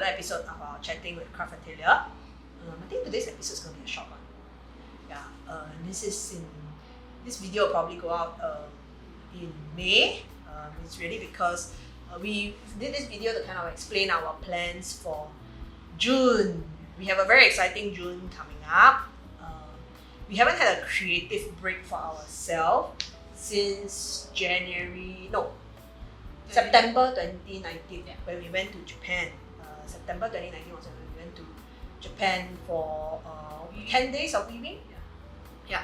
episode of our Chatting with Craft Atelier. I think today's episode is going to be a short one. Yeah, this video will probably go out in May. It's really because we did this video to kind of explain our plans for June. We have a very exciting June coming up. We haven't had a creative break for ourselves since September 2019, when we went to Japan. September 2019 was when we went to Japan for 10 days of weaving. Yeah,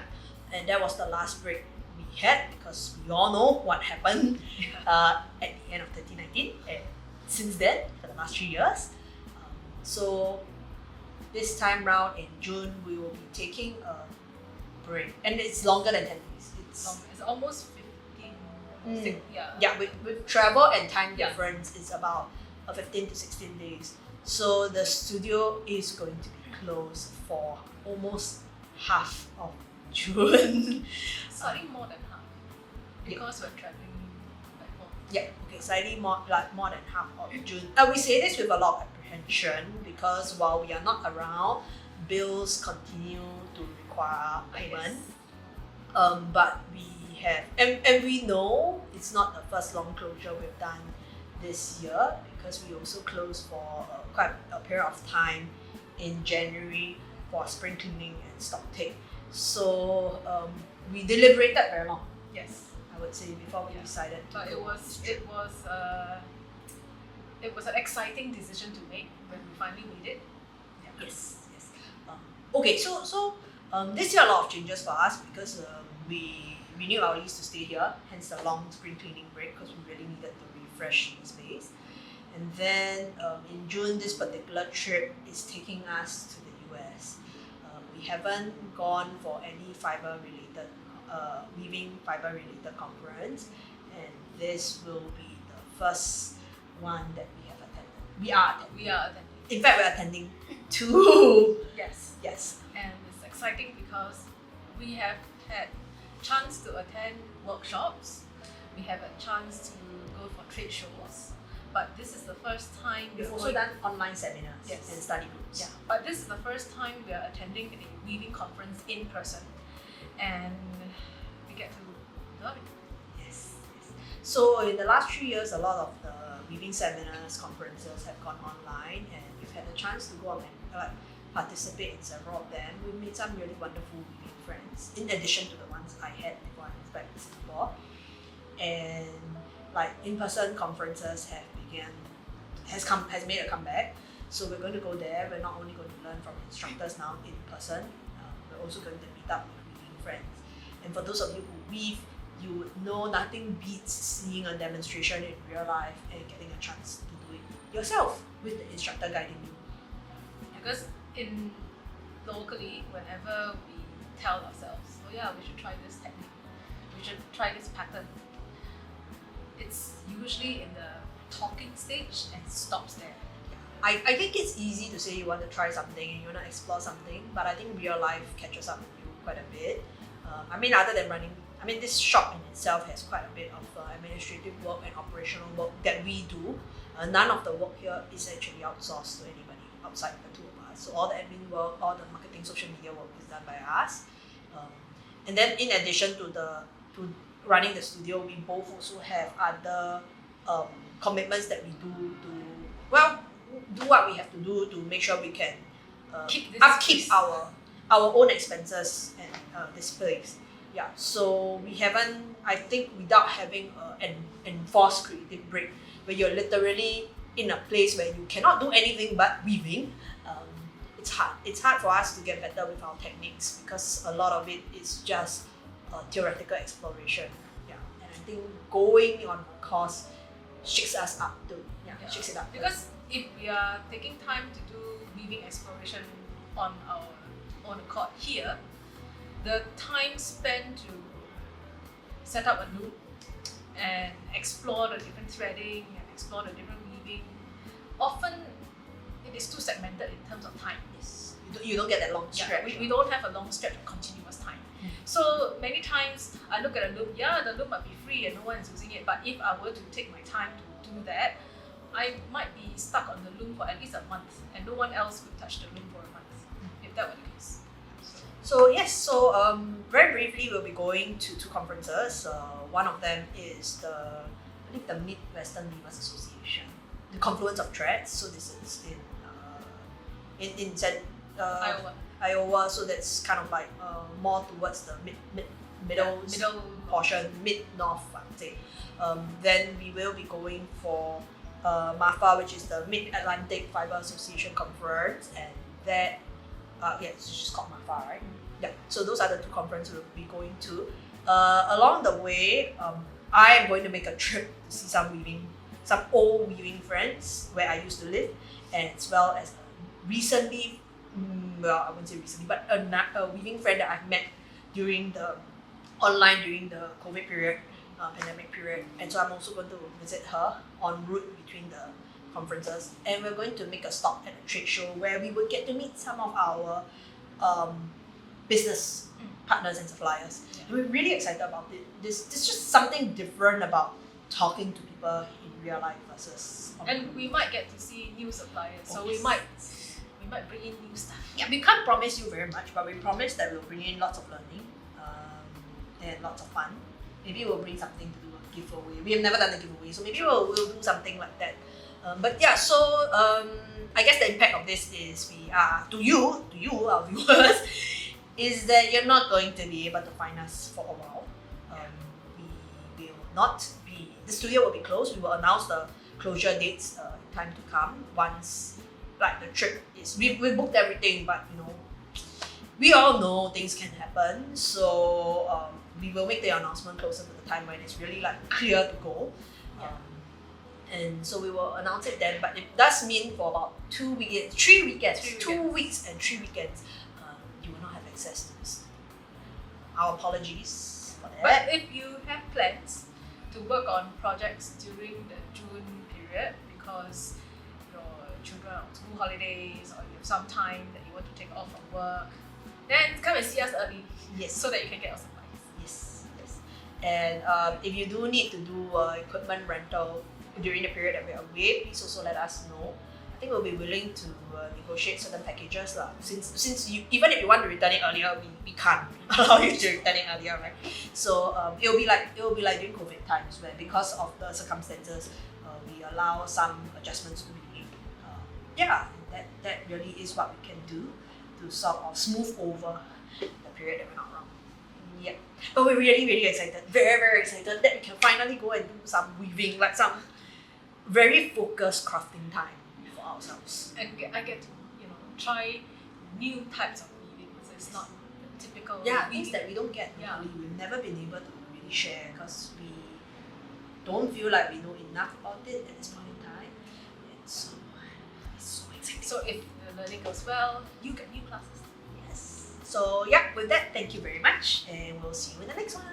and that was the last break we had because we all know what happened at the end of 2019 and since then for the last 3 years. So this time round in June we will be taking a break, and it's longer than 10 days. It's almost 15. Yeah, with travel and time difference, it's about 15 to 16 days. So the studio is going to be closed for almost half of June. Slightly more than half, because we're traveling back home. Yeah, okay, slightly more than half of June. We say this with a lot of apprehension because while we are not around, bills continue to require payment. But we have, and we know it's not the first long closure we've done this year because we also closed for quite a period of time in January for spring cleaning and stock take. So we deliberated very long. Yes, I would say before we decided. But it was an exciting decision to make when we finally made it. Yeah. Yes. Okay, so this year a lot of changes for us because we renewed our lease to stay here, hence the long spring cleaning break because we really needed to refresh the space. And then in June, this particular trip is taking us to the US. We haven't gone for any weaving fiber related conference, and this will be the first one that we have attended. We are attending. In fact, we're attending two. Yes. And it's exciting because we have had chance to attend workshops. We have a chance to go for trade shows. But this is the first time we've also done online seminars and study groups. Yeah, but this is the first time we are attending a weaving conference in person, and we get to learn. Yes. So in the last 3 years, a lot of the weaving seminars, conferences have gone online, and we've had the chance to go and participate in several of them. We made some really wonderful weaving friends, in addition to the ones I had before I was back in Singapore. And in-person conferences has made a comeback. So we're going to go there. We're not only going to learn from instructors now in person, we're also going to meet up with weaving friends. And for those of you who weave, you would know nothing beats seeing a demonstration in real life and getting a chance to do it yourself with the instructor guiding you. Because locally, whenever we tell ourselves, we should try this technique, we should try this pattern, it's usually in the talking stage and stops there. I think it's easy to say you want to try something and you want to explore something, but I think real life catches up with you quite a bit. Other than running, this shop in itself has quite a bit of administrative work and operational work that we do. None of the work here is actually outsourced to anybody outside the two of us. So all the admin work, all the marketing, social media work is done by us. And then in addition to running the studio, we both also have other commitments that we do to do what we have to do to make sure we can upkeep our own expenses and this place. Yeah, so we haven't, I think, without having an enforced creative break where you're literally in a place where you cannot do anything but weaving. It's hard. It's hard for us to get better with our techniques because a lot of it is just theoretical exploration. Yeah, and I think going on a course shakes us up too. Shakes it up. Because if we are taking time to do weaving exploration on our own accord here, the time spent to set up a loop and explore the different threading and explore the different weaving, often it is too segmented in terms of time. Yes. You don't get that long stretch. We don't have a long stretch of continuous time. So many times I look at a loop, the loop might be free and no one is using it, but if I were to take my time to do that, I might be stuck on the loom for at least a month, and no one else could touch the loom for a month, if that were the case. So yes, so very briefly, we'll be going to two conferences. One of them is I think the Mid-Western Weavers Association, the Confluence of Threads. So this is in Iowa. So that's kind of like more towards the middle portion, mid-north, I would say. Then we will be going for MAFA, which is the Mid-Atlantic Fibre Association Conference, and that it's just called MAFA, right? Yeah. So those are the two conferences we'll be going to. Along the way, I am going to make a trip to see some old weaving friends where I used to live, and as well as recently, I wouldn't say recently, but a weaving friend that I've met during the COVID period, pandemic period, and so I'm also going to visit her en route between the conferences, and we're going to make a stop at a trade show where we would get to meet some of our business partners and suppliers. And we're really excited about it. There's just something different about talking to people in real life versus and we might get to see new suppliers, so we might bring in new stuff. Yeah, we can't promise you very much, but we promise that we'll bring in lots of learning and lots of fun. Maybe we'll bring something to do a giveaway. We have never done a giveaway, so maybe we'll do something like that. But yeah, so I guess the impact of this is to you, our viewers, is that you're not going to be able to find us for a while. We will not be. The studio will be closed. We will announce the closure dates in time to come once like the trip is. We booked everything, but we all know things can happen. So we will make the announcement closer to the time when it's really like clear to go. And so we will announce it then, but it does mean for about 3 weeks, 2 weeks and 3 weekends, you will not have access to this. Our apologies for that. But if you have plans to work on projects during the June period because your children are on school holidays or you have some time that you want to take off from work, then come and see us early. Yes. So that you can get your supplies. Yes. And if you do need to do equipment rental during the period that we're away, please also let us know. I think we'll be willing to negotiate certain packages since even if you want to return it earlier, we can't allow you to return it earlier, right? So it'll be like during COVID times where because of the circumstances, we allow some adjustments to be made. That really is what we can do to sort of smooth over the period that we're not around. Yeah, but we're really, really excited, very, very excited that we can finally go and do some weaving, like some very focused crafting time for ourselves. And I get to try new types of weaving, so it's not the typical things that we don't get normally. We've never been able to really share because we don't feel like we know enough about it at this point in time. And so it's so exciting. So if the learning goes well, you get new classes. Yes. So with that, thank you very much, and we'll see you in the next one.